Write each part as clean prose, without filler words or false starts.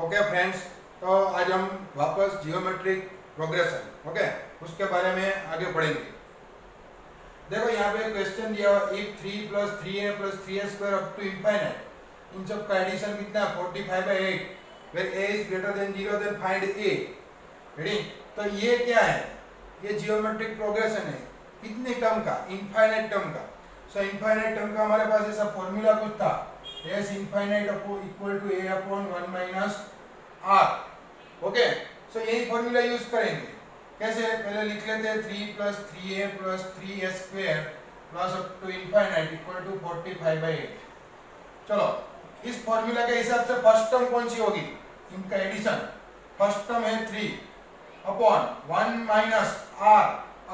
Okay friends, तो आज हम वापस जियोमेट्रिक प्रोग्रेशन उसके बारे में आगे पढ़ेंगे। देखो यहाँ पे क्वेश्चन दिया हुआ if 3 + 3a + 3a square up to infinite, इन सब का एडिशन कितना है 45/8, where a is greater than 0 then find a। Ready? तो ये क्या है, ये जियोमेट्रिक प्रोग्रेशन है कितने टर्म का, इनफाइनाइट टर्म का। सो इनफाइनाइट टर्म का हमारे पास ऐसा फॉर्मूला कुछ था, s infinite equal to a upon 1 - r। Okay, so यही फॉर्मूला यूज करेंगे। कैसे, पहले लिख लेते हैं 3 + 3a + 3a square plus up to infinite equal to 45/8। चलो, इस फॉर्मूला के हिसाब से फर्स्ट टर्म कौन सी होगी, इनका एडिशन। फर्स्ट टर्म है 3 upon 1 - r,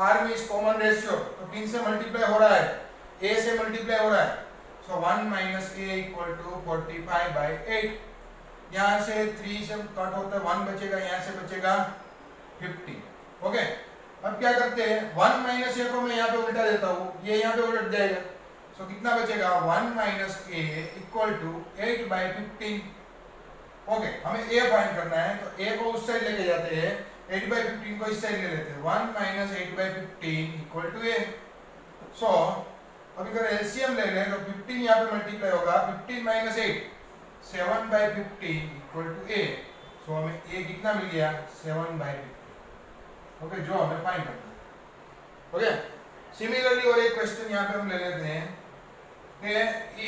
r means common ratio, तो 3 से मल्टीप्लाई हो रहा है, a से मल्टीप्लाई हो रहा है, सो 1 - a इक्वल टू 45/8। यहाँ से 3 से कट होता है 1 बचेगा, यहाँ से बचेगा 50। ओके, अब क्या करते हैं, 1 - a को मैं यहाँ पे उल्टा देता हूँ, ये यहाँ पे उलट जाएगा, सो कितना बचेगा 1 - a इक्वल टू 8/15। ओके, हमें a फाइंड करना है, तो a को उस साइड लेके जाते हैं, 8/15 को इस साइड ले लेते हैं, 1 - 8/15 इक्वल टू a। सो अब अगर एलसीएम ले लें तो 15 यहाँ पे मल्टीप्लाई होगा, 15 - 8 7/15 इक्वल टू a। सो हमें a कितना मिल गया 7/15। ओके, जो हमें फाइंड करना है। ओके, सिमिलरली और एक क्वेश्चन यहाँ पे हम ले लेते हैं कि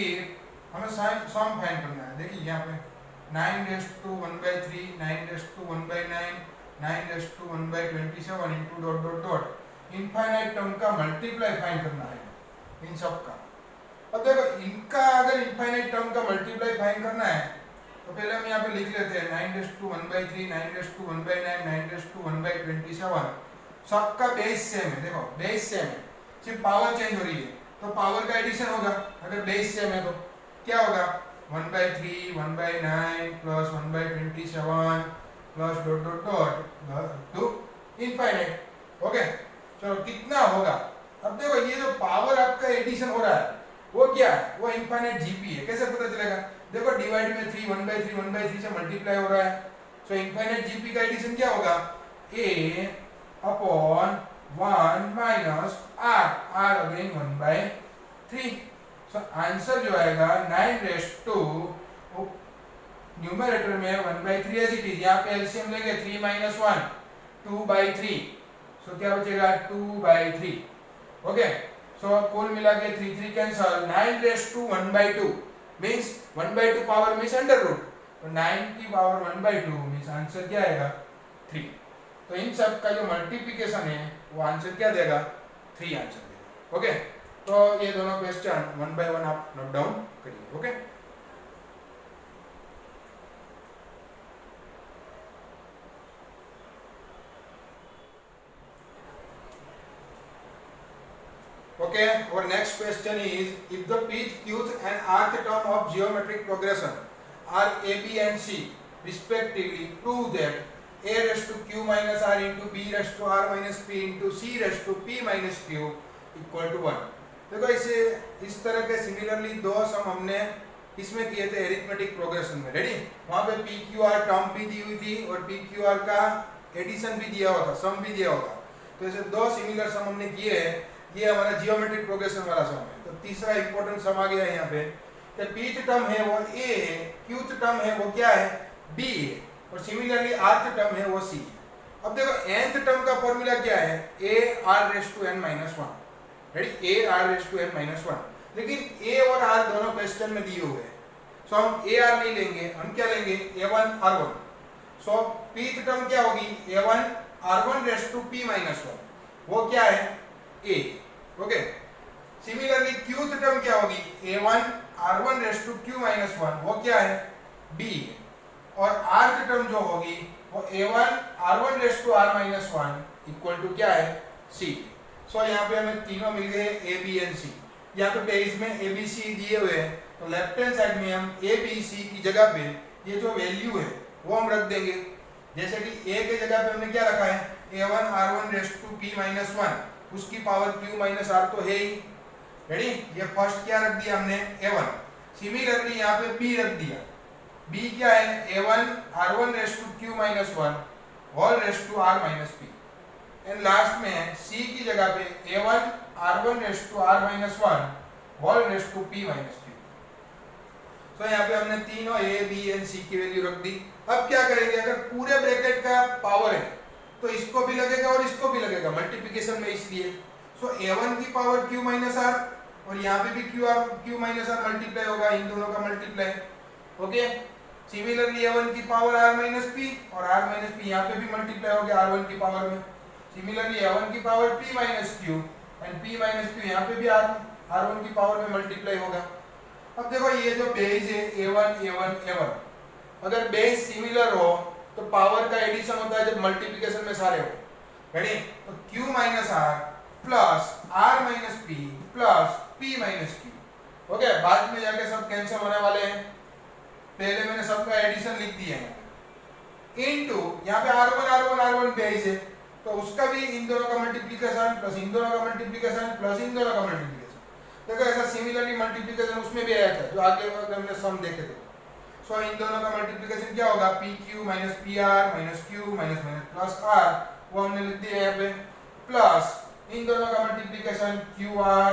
इफ हमें सम फाइंड करना है। देखिए यहाँ पे 9⁻⁴ 9⁻⁴ 9⁻⁴ into dot dot dot infinite term का मल्टीप्लाई फाइंड करना है इन सब का। अब देखो, इनका अगर इनफाइनाइट टर्म का मल्टीप्लाई फाइंड करना है तो पहले हम यहाँ पे लिख लेते हैं 9⁻⁴ 9⁻⁴ 9⁻⁴ सबका बेस सेम है। देखो बेस सेम है, सिर्फ पावर चेंज हो रही है, तो पावर का एडिशन होगा। अगर बेस सेम है तो क्या होगा 1/3 1/9 plus 1/27 plus dot dot dot to infinite. Okay, चलो कितना होगा। अब देखो ये जो पावर आपका एडिशन हो रहा है वो क्या है, वो इनफाइनाइट जीपी है। कैसे पता चलेगा, देखो डिवाइड में 3 1/3 से मल्टीप्लाई हो रहा है, सो इनफाइनाइट जीपी का एडिशन क्या होगा a upon 1 minus r again 1/3। So answer जो आएगा 9⁻², न्यूमरेटर में 1/3 एज इट इज, यहाँ पे एलसीएम लेंगे 3 - 1 2/3, सो क्या बचेगा 2/3। ओके, सो कुल मिला के 3 cancel, 9⁻1/2 means 1/2 power means under root, तो 9 की पावर 1/2 मींस आंसर क्या आएगा 3। तो इन सब का जो मल्टीप्लिकेशन है वो आंसर क्या देगा 3 आंसर देगा। ओके, तो ये दोनों क्वेश्चन 1 बाय 1 आप नोट डाउन करिए। Okay, Okay, our next question is if the pth, qth and rth term of geometric progression are a, b and c respectively, prove that a raised to q minus r into b raised to r minus p into c raised to p minus q equal to 1। देखो इसे इस तरह के similarly दो सम हमने इसमें किए थे एरिथमेटिक प्रोग्रेशन में। रेडी? वहाँ पे पी क्यू आर टर्म भी दी हुई थी और पी क्यू आर का एडिशन भी दिया हुआ था, सम भी दिया होगा। तो ऐसे दो सिमिलर सम हमने किए हैं, ये हमारा जियोमेट्रिक प्रोग्रेशन वाला सम है। तो तीसरा इंपॉर्टेंट सम आ गया है यहाँ पे कि पीथ टर्म है वो a है, क्यूथ टर्म है वो क्या है b है, और सिमिलरली rth टर्म है वो c है। अब देखो nth टर्म का फॉर्मूला क्या है a(r)(n-1)। रेडी? a(r)(n-1), लेकिन a और r दोनों क्वेश्चन में दिए हुए हैं, सो हम a r नहीं लेंगे, हम क्या लेंगे a1 r1। सो पीथ टर्म क्या होगी a1r1p-1, वो क्या है a। ओके, सिमिलरली क्यूथ टर्म क्या होगी a1r1q-1, वो क्या है b, और rth टर्म जो होगी वो a1r1r-1 इक्वल टू क्या है c। सो यहाँ पे हमें तीनों मिल गए a b and c। यहाँ पे पेज में a b c दिए हुए हैं, तो लेफ्ट हैंड साइड में हम a b c की जगह पे ये जो वैल्यू है वो हम रख देंगे। जैसे कि a के जगह पे हमने क्या रखा है a1r1p-1, उसकी पावर q माइनस r तो है ही। रेडी? ये फर्स्ट क्या रख दिया हमने a1। सिमिलरली यहाँ पे b रख दिया, b क्या है a1 r1 raise to q minus 1 whole raise to r minus p and last में है c की जगह पे a1 r1 raise to r minus 1 whole raise to p minus p। तो यहाँ पे हमने तीनों a b एंड c की वैल्यू रख दी। अब क्या करेंगे, अगर पूरे ब्रैकेट का पावर है तो इसको भी लगेगा और इसको भी लगेगा मल्टीप्लिकेशन में, इसलिए सो a1 की पावर q माइनस r और यहाँ पे भी q माइनस r मल्टीप्लाई होगा, इन दोनों का मल्टीप्लाई। ओके, सिमिलरली a1 की पावर r माइनस p और r माइनस p यहाँ पे भी मल्टीप्लाई हो गया r1 की पावर में। सिमिलरली a1 की power p minus q and p minus q यहाँ पे भी r1 की पावर में मल्टीप्लाई होगा। अब देखो ये जो बेस है a1 a1 a1, अगर बेस सिमिलर हो तो पावर का एडिशन होता है जब मल्टीप्लिकेशन में सारे हो, रेडी? तो q minus r plus r minus p plus p minus q। Okay, बाद में जाके सब कैंसिल होने वाले हैं, पहले मैंने सबका एडिशन लिख दिया है। इनटू यहाँ पे r1 बेस है तो उसका भी इन दोनों का मल्टीप्लिकेशन प्लस इन दोनों का मल्टीप्लिकेशन प्लस इन दोनों का मल्टीप्लिकेशन। देखो ऐसा सिमिलरली मल्टीप्लिकेशन उसमें भी आया था जो आगे हमने सम देखे थे। सो इन दोनों का मल्टीप्लिकेशन क्या होगा, pq minus pr minus q minus minus plus r, वो हमने लिख दिया यहाँ पे, प्लस इन दोनों का multiplication qr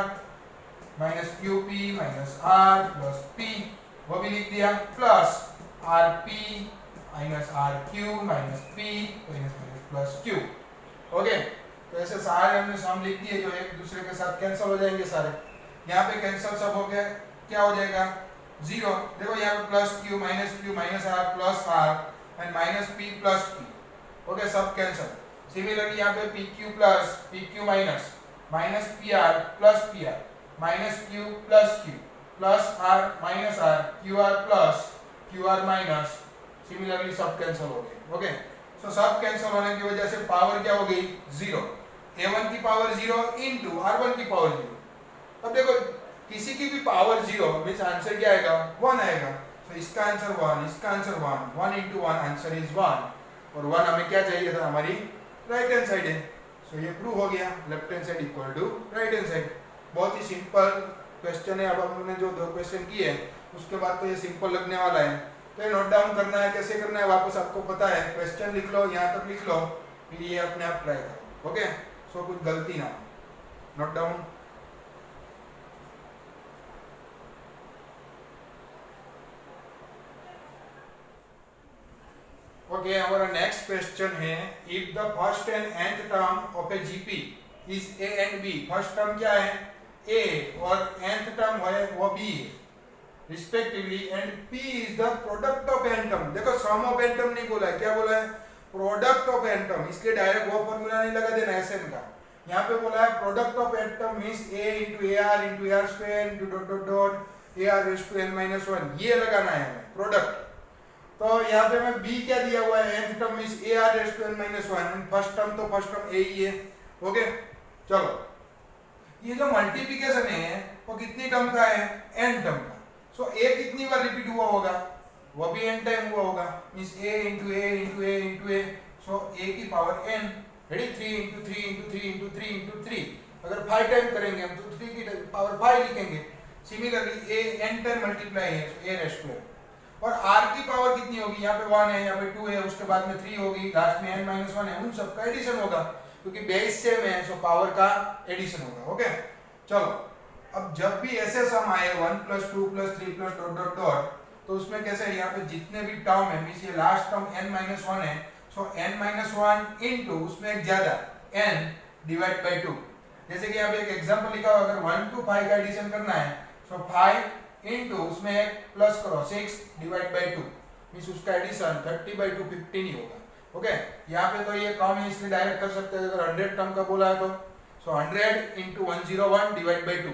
minus qp minus r plus p, वो भी लिख दिया, plus rp minus rq minus p minus minus plus q। Okay, तो ऐसे सारे हमने सम लिख दिए जो एक दूसरे के साथ कैंसिल हो जाएंगे सारे। यहाँ पे कैंसिल सब हो गया, क्या हो जाएगा 0। देखो यहाँ पे plus q minus r plus r and minus p plus p। Okay, सब कैंसिल। सिमिलरली यहाँ पे pq plus pq minus minus pr plus pr minus q plus r minus r qr plus qr minus, similarly सब cancel हो गए। Okay, सो सब cancel होने की वजह से पावर क्या हो गई 0, a1 की पावर 0 इनटू r1 की पावर 0। अब देखो किसी की भी पावर 0 मींस आंसर क्या आएगा 1 आएगा। तो इसका आंसर 1, इसका आंसर 1, 1 इनटू 1 आंसर इज 1, और 1 हमें क्या चाहिए था, हमारी राइट हैंड साइड है। सो ये प्रूव हो गया, left hand side equal to right hand side. बहुत ही सिंपल क्वेश्चन है। अब हमने जो दो क्वेश्चन किए उसके बाद तो ये सिंपल लगने वाला है। तो ये नोट डाउन करना है, कैसे करना है वापस आपको पता है, क्वेश्चन लिख लो, यहाँ तक लिख लो, फिर ये अपने आप ट्राई करो। ओके, सो कुछ गलती ना, note down. Okay, our next question है, if the first and nth term of a GP is a and b, first term क्या है a और nth term है वो b respectively, and p is the product of n term। देखो sum of n term नहीं बोला है, क्या बोला है product of n term, इसलिए डायरेक्ट वो फॉर्मूला नहीं लगा देना Sn का। यहाँ पे बोला है product of n term means a into ar into r square into dot dot dot ar raised to n minus 1, ये लगाना है हमें प्रोडक्ट। तो यहाँ पे मैं b क्या दिया हुआ है, nth term is ar raised to n minus 1 and first term तो फर्स्ट टर्म a ही है। ओके, चलो ये जो मल्टीप्लिकेशन है वो कितनी टर्म का है, n टर्म का। सो a कितनी बार रिपीट हुआ होगा, वो भी n टाइम हुआ होगा, means a into a into a into a, so a की power n, ready, 3 into 3 into 3 into 3 into 3। अगर 5 टाइम करेंगे हम तो 3 की पावर 5 लिखेंगे। Similarly a n time multiply है, a raised to n, और r की पावर कितनी होगी, यहाँ पे 1 है, यहाँ पे 2 है, उसके बाद में 3 होगी, लास्ट में n माइनस 1 है, उन सब का एडिशन होगा क्योंकि बेस सेम है, सो पावर का एडिशन होगा। ओके, चलो अब जब भी ऐसे सम आए 1 plus 2 plus 3 plus dot dot dot, तो उसमें कैसे है, यहाँ पे जितने भी टर्म है मींस ये लास्ट टर्म n माइनस 1 है, सो n माइनस 1 इनटू उसमें एक ज्यादा n डिवाइड बाय 2। जैसे कि यहाँ पे एक एग्जांपल लिखा हुआ, अगर 1 to 5 का एडिशन करना है, सो 5 इनटू उसमें एक प्लस करो 6 डिवाइड बाय 2, मींस उसका एडिशन 30 बाय 2 15 ही होगा। ओके, यहाँ पे तो ये कम है इसलिए डायरेक्ट कर सकते हैं। अगर 100 टर्म का बोला है तो so 100 into 101 divide by 2।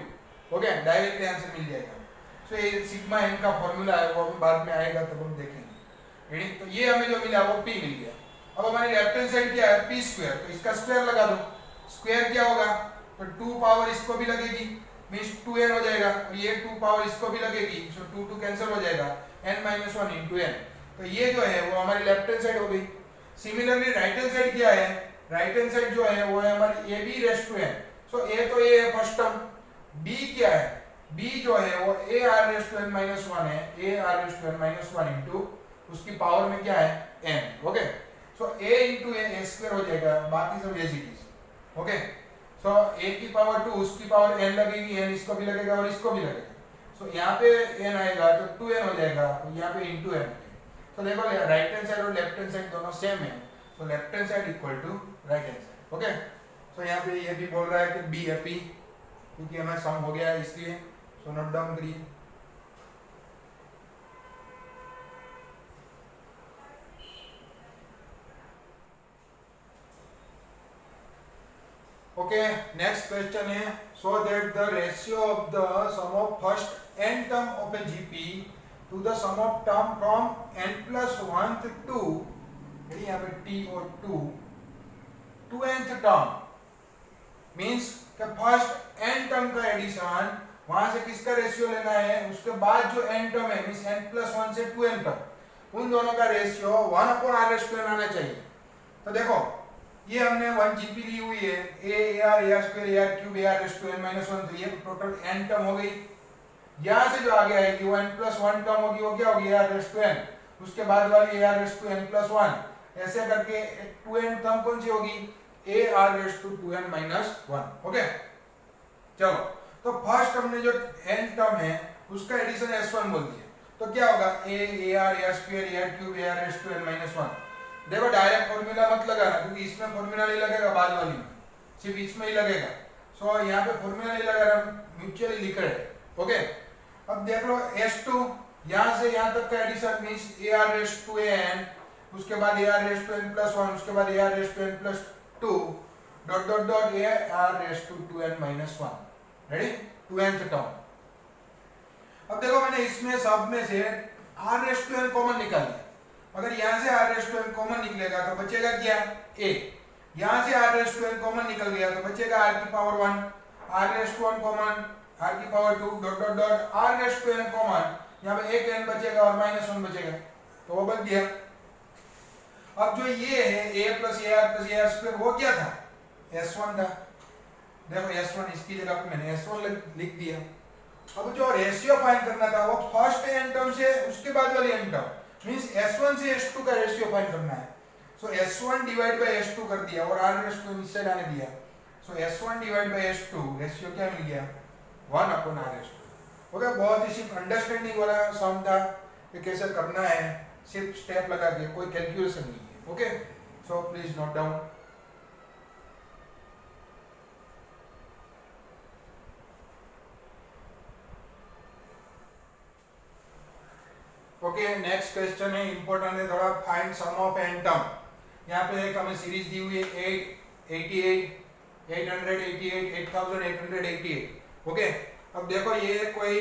Okay, directly answer मिल जाएगा। सो ये सिग्मा n का फॉर्मूला है, वो बाद में आएगा तब हम देखेंगे। रेडी, तो ये हमें जो मिला वो p मिल गया। अब हमारी लेफ्ट हैंड साइड क्या है, p स्क्वायर, तो इसका स्क्वायर लगा दो। स्क्वायर क्या होगा, तो 2 पावर इसको भी लगेगी मींस 2n हो जाएगा, और ये 2 पावर इसको भी लगेगी, सो 2 2 कैंसिल हो जाएगा, n माइनस 1 इंटू n। तो ये जो है वो हमारी लेफ्ट हैंड साइड हो गई। सिमिलरली राइट हैंड साइड क्या है, राइट हैंड साइड जो है वो है हमारी ab raised to n। So a तो ये है फर्स्ट टर्म, b क्या है b जो है वो a r raise to n minus one है, a r raise to n minus one into उसकी पावर में क्या है n। Okay, so a into a square हो जाएगा, बाकी सब as it is. Okay, so a की पावर 2 उसकी पावर n लगेगी, n इसको भी लगेगा और इसको भी लगेगा। सो यहाँ पे n आएगा तो 2n हो जाएगा, तो यहाँ पे इंटू n। तो देखो राइट हैंड साइड और लेफ्ट हैंड साइड दोनों सेम है, तो left hand side equal to right hand side. Okay, so यहाँ पे ये भी बोल रहा है कि बी हैप्पी, क्योंकि हमें सम हो गया है इसलिए। सो नोट डाउन करिए। ओके, नेक्स्ट क्वेश्चन है, so that the ratio of the sum of first n term of a GP to the sum of term from n plus 1 to, यहाँ पे t और 2 nth टर्म मींस कि first n term का addition, वहां से किसका ratio लेना है, उसके बाद जो n टर्म है मींस n प्लस 1 से 2n तक, उन दोनों का रेशियो 1/r² आना चाहिए। तो देखो ये हमने 1 जीपी ली हुई है, a ar ar square ar cube ar raise to n minus 1, तो ये टोटल n टर्म हो गई। यहाँ से जो आगे आएगी वो n प्लस 1 टर्म होगी, वो क्या होगी ar रेस टू n, उसके बाद वाली ar raise to n plus 1, ऐसे करके 2n टर्म कौन सी होगी, a r raise to 2n minus 1। Okay, चलो तो फर्स्ट हमने जो n टर्म है उसका एडिशन s1 बोल दिया, तो क्या होगा a ar ar square ar cube ar raise to n minus 1। देखो डायरेक्ट फॉर्मूला मत लगाना, क्योंकि इसमें फॉर्मूला नहीं लगेगा, बाद वाली में सिर्फ इसमें ही लगेगा। सो यहाँ पे फॉर्मूला नहीं लगा रहा, म्यूचुअली लिख रहे हैं। ओके, अब देख लो s2 यहाँ से यहाँ तक का addition means ar raise to n, उसके बाद ar raise to n plus 1, उसके बाद ar रेस टू n प्लस 2 dot dot dot ar raise to 2n minus 1। Ready, 2nth term. अब देखो मैंने इसमें सब में से r raise to n common निकाल लिया, अगर यहाँ से r raise to n common निकलेगा तो बचेगा क्या a, यहाँ से r raise to n common निकल गया तो बचेगा r की power 1, r raise to 1 common, r की power 2 dot dot dot r raise to n common, यहाँ पे एक n बचेगा और माइनस 1 बचेगा, तो वो बच गया। अब जो ये है a प्लस ar स्क्वायर, वो क्या था s1 था। देखो s1 इसकी जगह पे मैंने s1 लिख दिया। अब जो रेशियो फाइंड करना था वो फर्स्ट n टर्म से उसके बाद वाली n टर्म मींस s1 से s2 का रेशियो फाइंड करना है। सो s1 डिवाइड बाय s2 कर दिया और r रेस टू इससे आने दिया, सो s1 divide by s2 ratio क्या मिल गया 1/r रेस टू। ओके, बहुत ही सिर्फ अंडरस्टैंडिंग वाला सम था कि कैसे करना है, सिर्फ स्टेप लगा के, कोई कैलकुलेशन नहीं है। Okay, so please note down. Okay, next question है, इंपॉर्टेंट है थोड़ा, find sum of n term. यहाँ पे एक हमें सीरीज दी हुई है 888 888 8888। ओके, अब देखो ये कोई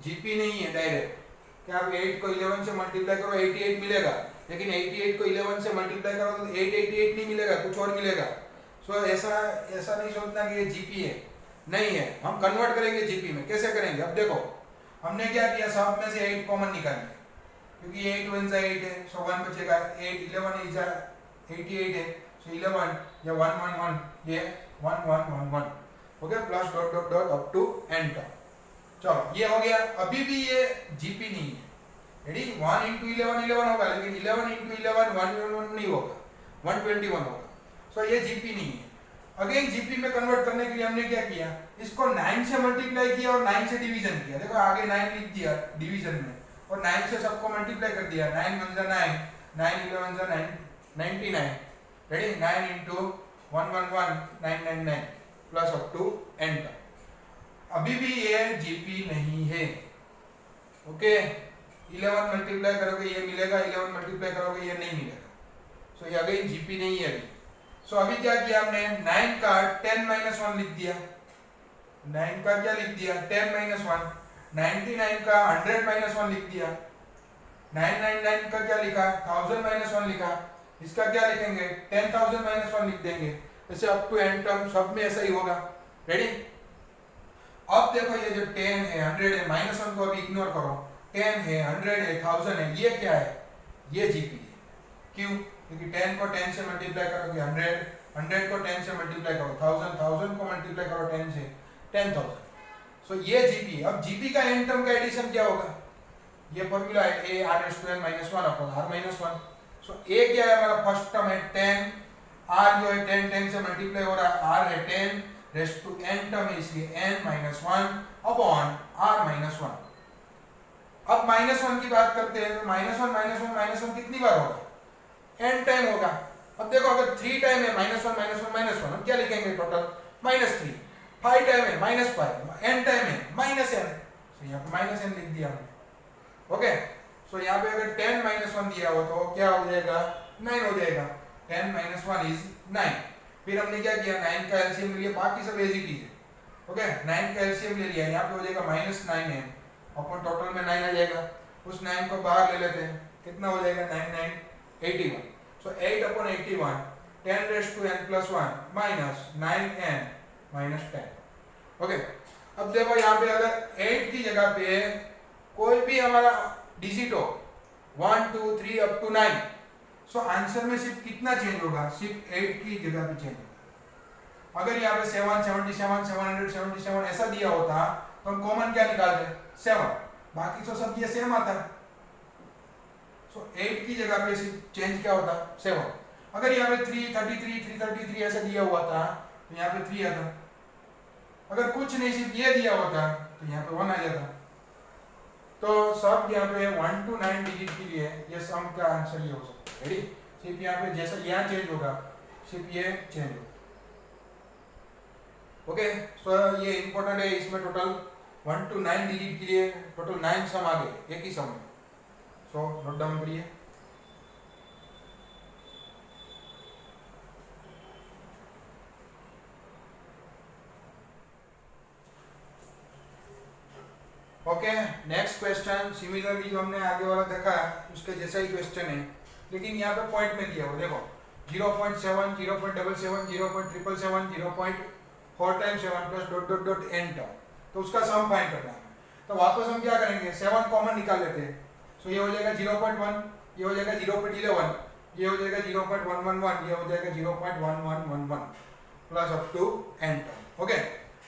जीपी नहीं है डायरेक्ट कि आप 8 को 11 से मल्टीप्लाई करो 88 मिलेगा, लेकिन 88 को 11 से मल्टीप्लाई करो तो 888 नहीं मिलेगा, कुछ और मिलेगा। सो ऐसा नहीं सोचना कि ये जीपी है, नहीं है, हम कन्वर्ट करेंगे जीपी में। कैसे करेंगे, अब देखो हमने क्या किया, सब में से 8 कॉमन निकाल लिया, क्योंकि 8 1 से 8 है, सो 1 बचेगा, 8 11 इज 88 है, सो 11 या 1 1 1 ये 1 1 1 1। Okay, plus dot dot dot up to n तक। चलो ये हो गया। अभी भी ये जीपी नहीं है, रेडी, 1 into 11 11 होगा, लेकिन 11 into 11 111 नहीं होगा, 121 होगा। सो ये जीपी नहीं है। अगेन जीपी में कन्वर्ट करने के लिए हमने क्या किया, इसको 9 से मल्टीप्लाई किया और 9 से डिवीजन किया। देखो आगे 9 लिख दिया डिवीजन में और 9 से सबको मल्टीप्लाई कर दिया, 9 1 9 9 11 9 99, ready, 9 into 111 999 plus up to n तक। अभी भी ये जीपी नहीं है। ओके, 11 मल्टीप्लाई करोगे ये मिलेगा, 11 मल्टीप्लाई करोगे ये नहीं मिलेगा, सो ये अगेन जीपी नहीं है अभी। सो अभी क्या किया हमने, 9 का 10 माइनस 1 लिख दिया, 9 का क्या लिख दिया 10 माइनस 1, 99 का 100 माइनस 1 लिख दिया, 999 का क्या लिखा 1000 माइनस 1 लिखा, इसका क्या लिखेंगे 10,000 माइनस 1 लिख देंगे, ऐसे अप टू n टर्म सब में ऐसा ही होगा। रेडी, अब देखो ये जो 10 है 100 है, माइनस 1 को अभी इग्नोर करो, 10 है 100 है 1000 है, ये क्या है, ये जीपी है। क्यों, क्योंकि 10 को 10 से मल्टीप्लाई करोगे 100, 100 को 10 से मल्टीप्लाई करो 1000, 1000 को मल्टीप्लाई करो 10 से 10,000। सो ये जीपी, अब जीपी का एन टर्म का एडिशन क्या होगा, ये फॉर्मूला है a r raise to n minus one upon r minus one. So a क्या है हमारा फर्स्ट टर्म है 10, आर जो है 10 से मल्टीप्लाई हो रहा है, आर है 10 रेस टू एन टर्म है इसलिए n minus one upon r minus one. अब माइनस वन की बात करते हैं तो माइनस वन कितनी बार होगा, n टाइम होगा। अब देखो अगर 3 टाइम है माइनस वन हम क्या लिखेंगे टोटल -3, 5 टाइम है -5, n टाइम है -n, तो यहाँ पे -n लिख दिया हमने। ओके, सो यहाँ पे अगर 10 -1 दिया हो तो क्या हो जाएगा 9 हो जाएगा, 10 - 1 इज 9। फिर हमने क्या किया 9 का एलसीएम लिया, बाकी सब इजी चीज है। ओके, 9 का एलसीएम ले लिया, यहाँ पे हो जाएगा -9n अपन टोटल में 9 आ जाएगा, उस 9 को बाहर ले लेते हैं, कितना हो जाएगा 9 9 81। So 8 upon 81 10 raise to n plus 1 minus 9n minus 10। Okay, अब देखो यहाँ पे अगर 8 की जगह पे कोई भी हमारा डिजिट हो 1 2 3 अप टू 9, सो आंसर में सिर्फ कितना चेंज होगा, सिर्फ 8 की जगह पे चेंज होगा। अगर यहाँ पे 7 77 777 ऐसा दिया होता तो हम कॉमन क्या निकालते 7, बाकी तो सब ये सेम आता है। सो 8 की जगह पे सिर्फ चेंज क्या होता 7। अगर यहाँ पे 333 ऐसा दिया हुआ था तो यहाँ पे 3 आता, अगर कुछ नहीं सिर्फ ये दिया होता तो यहाँ पे 1 आ जाता। तो सब यहाँ पे 1 to 9 डिजिट के लिए ये सम का आंसर ये हो सकता है। रेडी, सिर्फ यहाँ पे जैसा यहाँ चेंज होगा सिर्फ ये चेंज होगा। ओके, सो ये इंपॉर्टेंट है, इसमें टोटल 1 to 9 डिजिट के लिए टोटल 9 सम आ गए एक ही सम में। सो नोट डाउन करिए। ओके, नेक्स्ट क्वेश्चन सिमिलरली जो हमने आगे वाला देखा उसके जैसा ही क्वेश्चन है, लेकिन यहाँ पे पॉइंट में दिया हुआ देखो 0.7 0.77 0.777 0.4 times 7 plus dot dot dot n term, तो उसका सम फाइंड करना है। तो वापस हम क्या करेंगे 7 कॉमन निकाल लेते हैं। सो ये हो जाएगा 0.1, ये हो जाएगा 0.11, ये हो जाएगा 0.111, ये हो जाएगा 0.1111 plus up to n term. Okay,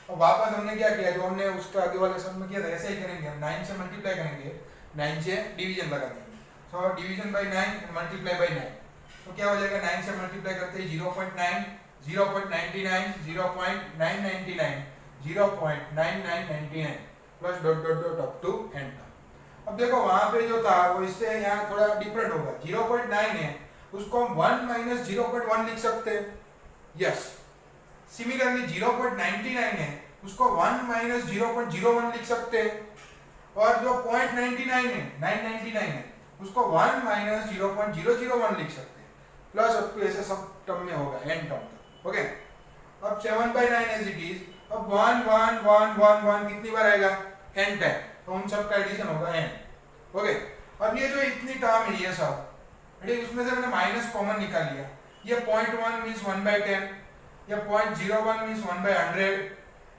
और वापस हमने क्या किया जो हमने उसका आगे वाले सम में किया था ऐसे ही करेंगे, हम 9 से मल्टीप्लाई करेंगे, 9 से डिवीजन लगा देंगे। So division bye 9 multiply by 9, तो क्या हो जाएगा 9 से मल्टीप्लाई करते हैं 0.9 0.99 0.999 0.9999 plus dot dot dot up to n तक। अब देखो वहां पे जो था वो इससे यहाँ थोड़ा डिफरेंट होगा, 0.9 है उसको हम 1 माइनस 0.1 लिख सकते हैं, यस। सिमिलरली 0.99 है उसको 1 माइनस 0.01 लिख सकते हैं, और जो 0.99 है 999 है उसको 1 माइनस 0.001 लिख सकते हैं, प्लस अप टू ऐसे सब टर्म में होगा n टर्म तक। ओके, अब 7/9 एज इट इज, अब 1 1 1 1 1 कितनी बार आएगा n टाइम, तो उन सब का एडिशन होगा n। ओके, अब ये जो इतनी टर्म है ये सब रेडी, उसमें से मैंने माइनस कॉमन निकाल लिया, ये 0.1 मींस 1/10, ये 0.01 मींस 1/100,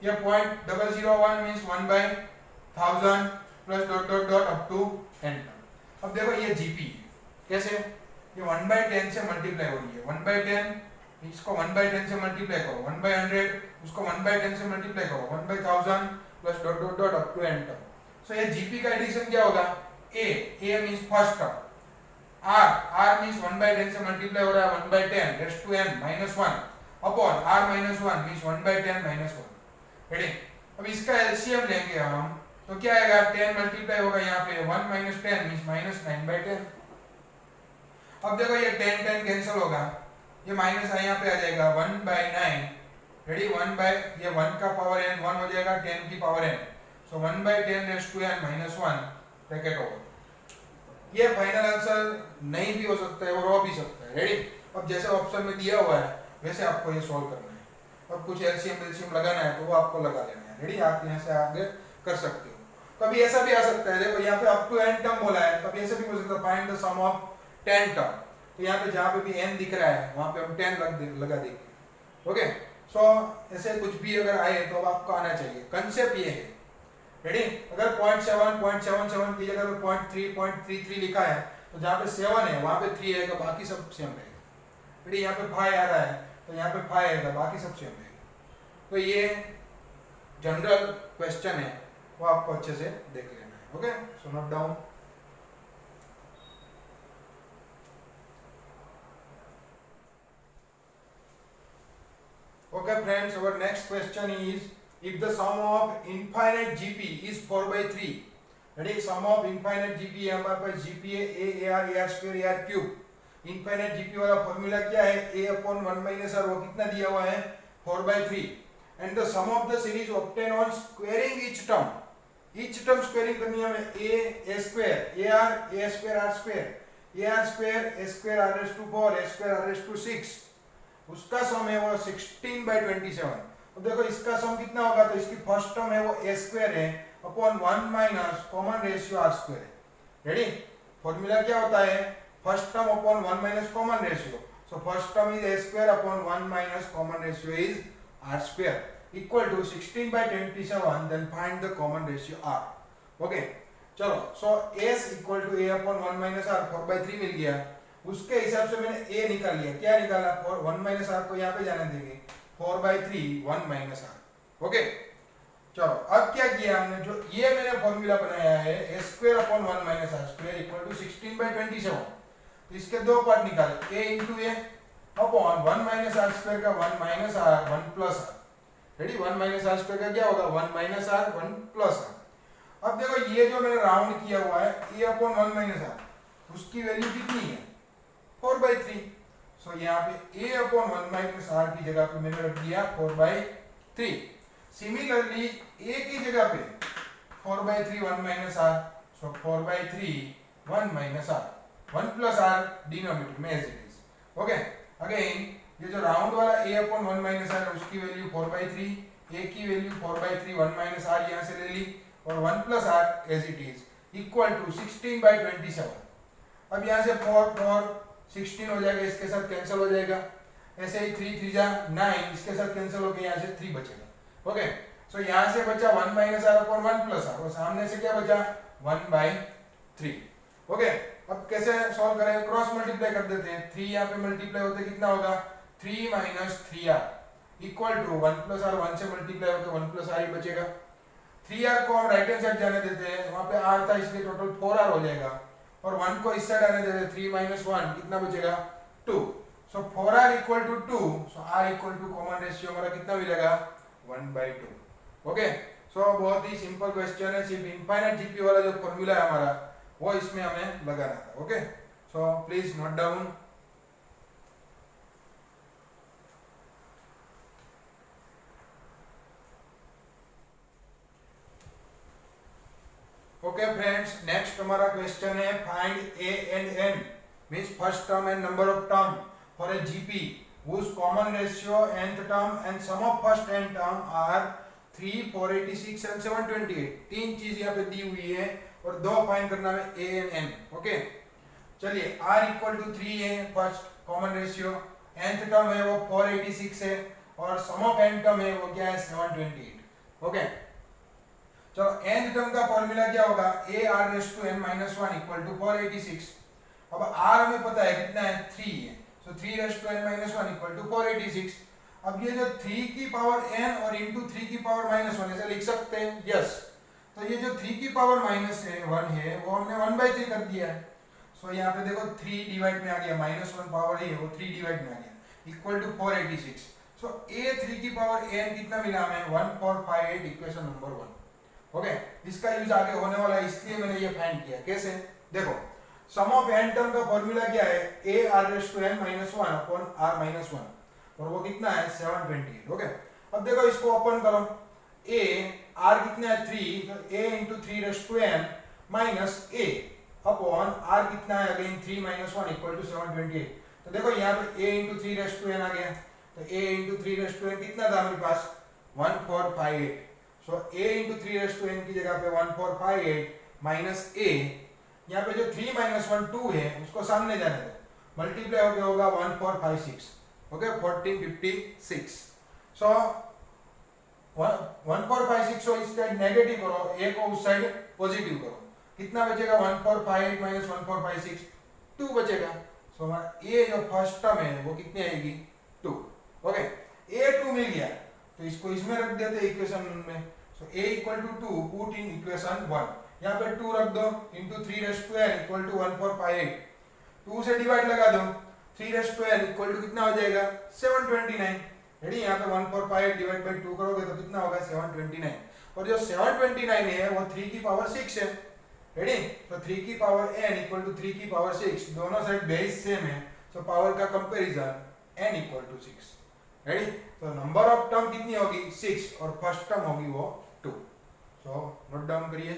ये 0.001 means 1/1000 plus dot dot dot up to n term. अब देखो ये जीपी कैसे, ये 1/10 से मल्टीप्लाई हो रही है, 1/10 इसको 1/10 से मल्टीप्लाई करो, 1/100 उसको 1/10 से मल्टीप्लाई करो, 1/1000 plus dot dot dot up to n term. So ये जीपी का एडिशन क्या होगा, a means first term, r means 1/10 से मल्टीप्लाई हो रहा है 1/10 raise to n minus 1 upon r minus 1 means 1/10 minus 1। Ready, अब इसका एलसीएम लेंगे हम तो क्या आएगा 10 मल्टीप्लाई होगा यहाँ पे 1 माइनस 10 मींस माइनस 9/10। अब देखो ये 10 10 कैंसिल होगा, ये माइनस यहाँ पे आ जाएगा 1/9। रेडी, 1 बाय ये 1 का पावर n 1 हो जाएगा 10 की power n, so 1/10 raise to n minus 1 bracket over. ये फाइनल आंसर नहीं भी हो सकता है और हो भी सकता है। रेडी, अब जैसे ऑप्शन में दिया हुआ है वैसे आपको ये सॉल्व करना है, और कुछ एलसीएम लगाना है तो वो आपको लगा लेना है। रेडी, आप यहाँ से आगे कर सकते हो। कभी ऐसा भी आ सकता है, देखो यहाँ पे अप टू n टर्म बोला है, कभी ऐसा भी हो सकता है find the sum of 10 term, तो यहाँ पे जहाँ पे भी n दिख रहा है वहाँ पे हम 10 लगा देंगे। ओके, सो ऐसे कुछ भी अगर आए तो आपको आना चाहिए, कंसेप्ट ये है। रेडी, अगर 0.7 0.77 की जगह 0.3 0.33 लिखा है तो जहाँ पे 7 है वहाँ पे 3 आएगा, बाकी सब सेम रहेगा। रेडी, यहाँ पे 5 आ रहा है तो यहाँ पे 5 आएगा, बाकी सब सेम रहेगा। तो ये जनरल क्वेश्चन है, वो आपको अच्छे से देख लेना है। Okay, so note down. Okay friends, our next question is, if the sum of infinite GP is 4/3, ready, sum of infinite GP है हमारे पास, GP है AR square AR cube। infinite GP वाला फॉर्मूला क्या है, A upon 1 minus R, वो कितना दिया हुआ है 4/3, and the sum of the series obtained on squaring each term squaring करनी है हमें, A square AR A square R square AR square A square R raised to 4 A square R raised to 6, उसका सम है वो 16/27। अब देखो इसका सम कितना होगा, तो इसकी फर्स्ट टर्म है वो a स्क्वायर है upon 1 minus common ratio r square है। रेडी, फॉर्मूला क्या होता है, first term upon 1 minus common ratio, so first term is a square upon 1 minus common ratio is r square equal to 16/27, then find the common ratio r। Okay, चलो, so s equal to a upon 1 minus r 4/3 मिल गया, उसके हिसाब से मैंने a निकाल लिया, क्या निकाला, 1 माइनस आर को यहाँ पे जाने देंगे, 4/3 1 माइनस आर। ओके, चलो अब क्या किया हमने, जो ये मैंने फॉर्मूला बनाया है a square upon 1 minus r square equal to 16/27, तो इसके दो पार्ट निकाले, a into a upon 1 minus r square का 1 minus r 1 plus r. Ready, 1 minus r square का क्या होगा 1 माइनस आर 1 प्लस आर। अब देखो ये जो मैंने राउंड किया हुआ है a अपॉन 1 माइनस आर, उसकी वैल्यू कितनी है 4/3, सो यहाँ पे a अपॉन 1 माइनस आर की जगह पे मैंने रख दिया 4/3। सिमिलरली a की जगह पे 4/3 1 minus r, so 4/3 1 minus r 1 plus r denominator में as it is. Okay, again ये जो राउंड वाला a अपॉन 1 माइनस आर है उसकी वैल्यू 4/3, a की वैल्यू 4/3 1 माइनस आर यहाँ से ले ली, और 1 plus r as it is equal to 16/27। अब यहाँ से 4 16 हो जाएगा, इसके साथ कैंसिल हो जाएगा, ऐसे ही 3 3 जा 9, इसके साथ कैंसिल हो गया, यहाँ से 3 बचेगा। ओके, सो यहाँ से बचा 1 minus r upon 1 plus r, और सामने से क्या बचा 1/3। ओके, अब कैसे सॉल्व करेंगे, क्रॉस मल्टीप्लाई कर देते हैं, 3 यहाँ पे मल्टीप्लाई होते कितना होगा 3 minus 3r equal to 1 plus r, 1 से मल्टीप्लाई होकर 1 प्लस आर ही बचेगा। 3r को हम राइट हैंड साइड जाने देते हैं, वहां पे r था इसलिए टोटल 4r हो जाएगा, और 1 को इस साइड आने देते, 3 माइनस 1 कितना बचेगा 2, so 4r equal to 2, so r equal to common ratio हमारा कितना मिलेगा 1/2। ओके, सो बहुत ही सिंपल क्वेश्चन है, सिर्फ इनफाइनाइट जीपी वाला जो फॉर्मूला है हमारा वो इसमें हमें लगाना था। Okay, so please note down. Okay friends, next हमारा क्वेश्चन है, find a and n means first term and number of term for a GP whose common ratio nth term and sum of first n term are 3 486 and 728। तीन चीज यहाँ पे दी हुई है और दो फाइंड करना है a and n। ओके, चलिए r इक्वल टू 3 है first common ratio, nth term है वो 486 है, और सम ऑफ n टर्म है वो क्या है 728। ओके, चलो nth टर्म का फॉर्मूला क्या होगा, a r raise to n minus 1 equal to 486। अब r हमें पता है कितना है 3 है, so 3 raise to n minus 1 equal to 486। अब ये जो 3 की पावर n और इंटू 3 की पावर माइनस 1 ऐसे लिख सकते हैं, यस। तो ये जो 3 की पावर माइनस 1 है वो हमने 1/3 कर दिया है, सो यहाँ पे देखो 3 डिवाइड में आ गया, माइनस 1 पावर ही है वो 3 डिवाइड में आ गया इक्वल टू 486। सो a 3 की पावर n कितना मिला हमें 1458, इक्वेशन नंबर 1। ओके, इसका यूज आगे होने वाला है इसलिए मैंने ये फाइंड किया। कैसे, देखो सम ऑफ n टर्म का फॉर्मूला क्या है, a r raise to n minus 1 upon r minus 1, और वो कितना है 728। ओके, अब देखो इसको ओपन करो, a r कितना है 3, तो a into 3 raise to n minus a upon r कितना है अगेन 3 माइनस 1 इक्वल टू 728। तो देखो यहाँ पे a into 3 raise to n आ गया, तो a into 3 raise to n कितना था हमारे पास 1458। So a into 3 raise to n की जगह पे 1458 माइनस a, यहाँ पे जो 3 माइनस 1 2 है उसको सामने जाने दो, मल्टीप्लाई होके होगा 1456। ओके, 1456। सो 1456 को इस साइड नेगेटिव करो, a को उस साइड पॉजिटिव करो, कितना बचेगा 1458 माइनस 1456 2 बचेगा। सो हमारा a जो फर्स्ट टर्म है वो कितनी आएगी 2। ओके, a 2 मिल गया, तो इसको इसमें रख देते हैं इक्वेशन में। So a equal to 2 put in equation 1, यहाँ पे 2 रख दो into 3 raise to n equal to 1458, 2 से डिवाइड लगा दो, 3 raise to n equal to कितना हो जाएगा 729। रेडी, यहाँ पे 1458 डिवाइड बाय 2 करोगे तो कितना होगा 729, और जो 729 है वो 3 की पावर 6 है। रेडी, तो 3 की पावर n इक्वल टू 3 की पावर 6, दोनों साइड बेस सेम है, तो पावर का comparison n equal to 6। Ready, तो नंबर ऑफ टर्म कितनी होगी 6 और फर्स्ट टर्म होगी वो 2। सो नोट डाउन करिए।